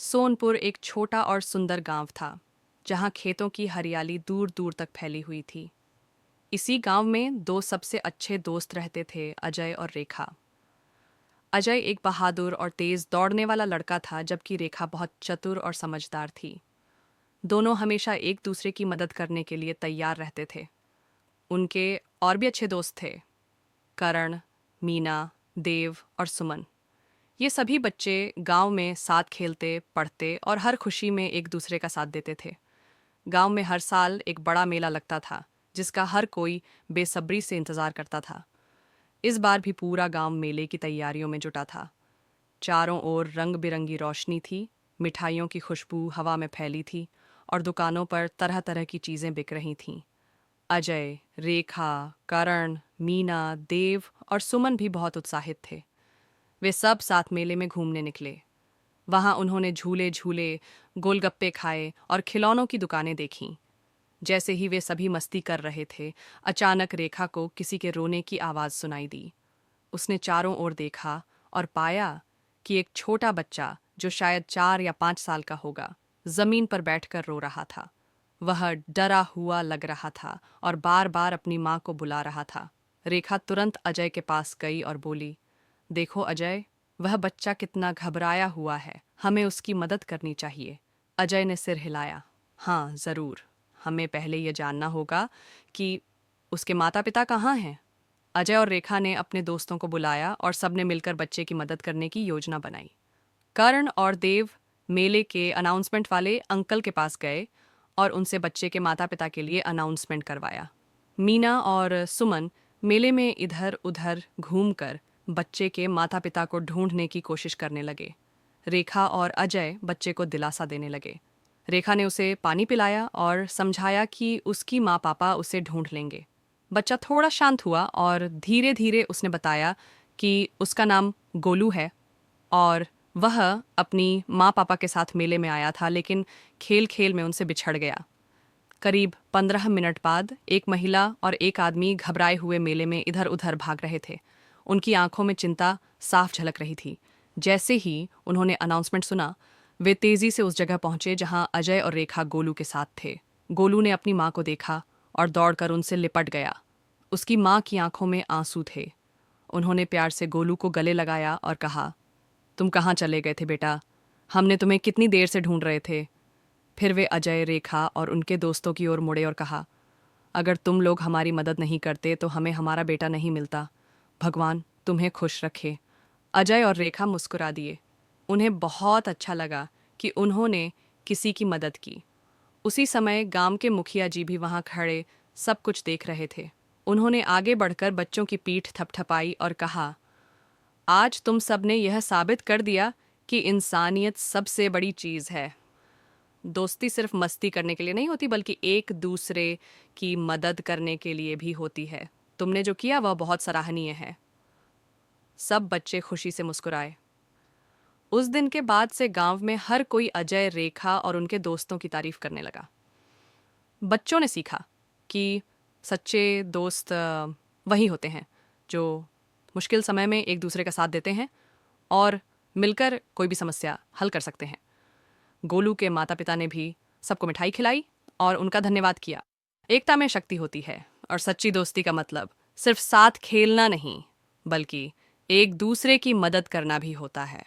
सोनपुर एक छोटा और सुंदर गांव था, जहां खेतों की हरियाली दूर दूर तक फैली हुई थी। इसी गांव में दो सबसे अच्छे दोस्त रहते थे, अजय और रेखा। अजय एक बहादुर और तेज दौड़ने वाला लड़का था, जबकि रेखा बहुत चतुर और समझदार थी। दोनों हमेशा एक दूसरे की मदद करने के लिए तैयार रहते थे। उनके और भी अच्छे दोस्त थे, करण, मीना, देव और सुमन। ये सभी बच्चे गांव में साथ खेलते, पढ़ते और हर खुशी में एक दूसरे का साथ देते थे। गांव में हर साल एक बड़ा मेला लगता था, जिसका हर कोई बेसब्री से इंतजार करता था। इस बार भी पूरा गांव मेले की तैयारियों में जुटा था। चारों ओर रंग बिरंगी रोशनी थी, मिठाइयों की खुशबू हवा में फैली थी और दुकानों पर तरह तरह की चीजें बिक रही थीं। अजय, रेखा, करण, मीना, देव और सुमन भी बहुत उत्साहित थे। वे सब साथ मेले में घूमने निकले। वहां उन्होंने झूले झूले, गोलगप्पे खाए और खिलौनों की दुकानें देखीं। जैसे ही वे सभी मस्ती कर रहे थे, अचानक रेखा को किसी के रोने की आवाज सुनाई दी। उसने चारों ओर देखा और पाया कि एक छोटा बच्चा, जो शायद 4 या 5 साल का होगा, जमीन पर बैठकर रो रहा था। वह डरा हुआ लग रहा था और बार बार अपनी माँ को बुला रहा था। रेखा तुरंत अजय के पास गई और बोली, देखो अजय, वह बच्चा कितना घबराया हुआ है, हमें उसकी मदद करनी चाहिए। अजय ने सिर हिलाया। हाँ जरूर, हमें पहले यह जानना होगा कि उसके माता पिता कहाँ हैं। अजय और रेखा ने अपने दोस्तों को बुलाया और सबने मिलकर बच्चे की मदद करने की योजना बनाई। कर्ण और देव मेले के अनाउंसमेंट वाले अंकल के पास गए और उनसे बच्चे के माता पिता के लिए अनाउंसमेंट करवाया। मीना और सुमन मेले में इधर उधर घूमकर बच्चे के माता पिता को ढूंढने की कोशिश करने लगे। रेखा और अजय बच्चे को दिलासा देने लगे। रेखा ने उसे पानी पिलाया और समझाया कि उसकी माँ पापा उसे ढूंढ लेंगे। बच्चा थोड़ा शांत हुआ और धीरे धीरे उसने बताया कि उसका नाम गोलू है और वह अपनी माँ पापा के साथ मेले में आया था, लेकिन खेल खेल में उनसे बिछड़ गया। करीब 15 मिनट बाद एक महिला और एक आदमी घबराए हुए मेले में इधर उधर भाग रहे थे। उनकी आंखों में चिंता साफ झलक रही थी। जैसे ही उन्होंने अनाउंसमेंट सुना, वे तेजी से उस जगह पहुंचे जहां अजय और रेखा गोलू के साथ थे। गोलू ने अपनी माँ को देखा और दौड़कर उनसे लिपट गया। उसकी माँ की आंखों में आंसू थे। उन्होंने प्यार से गोलू को गले लगाया और कहा, तुम कहाँ चले गए थे बेटा? हमने तुम्हें कितनी देर से ढूंढ रहे थे। फिर वे अजय, रेखा और उनके दोस्तों की ओर मुड़े और कहा, अगर तुम लोग हमारी मदद नहीं करते तो हमें हमारा बेटा नहीं मिलता। भगवान तुम्हें खुश रखे। अजय और रेखा मुस्कुरा दिए। उन्हें बहुत अच्छा लगा कि उन्होंने किसी की मदद की। उसी समय गांव के मुखिया जी भी वहां खड़े सब कुछ देख रहे थे। उन्होंने आगे बढ़कर बच्चों की पीठ थपथपाई और कहा, आज तुम सब ने यह साबित कर दिया कि इंसानियत सबसे बड़ी चीज़ है। दोस्ती सिर्फ मस्ती करने के लिए नहीं होती, बल्कि एक दूसरे की मदद करने के लिए भी होती है। तुमने जो किया वह बहुत सराहनीय है। सब बच्चे खुशी से मुस्कुराए। उस दिन के बाद से गांव में हर कोई अजय, रेखा और उनके दोस्तों की तारीफ करने लगा। बच्चों ने सीखा कि सच्चे दोस्त वही होते हैं जो मुश्किल समय में एक दूसरे का साथ देते हैं और मिलकर कोई भी समस्या हल कर सकते हैं। गोलू के माता पिता ने भी सबको मिठाई खिलाई और उनका धन्यवाद किया। एकता में शक्ति होती है और सच्ची दोस्ती का मतलब सिर्फ साथ खेलना नहीं, बल्कि एक दूसरे की मदद करना भी होता है।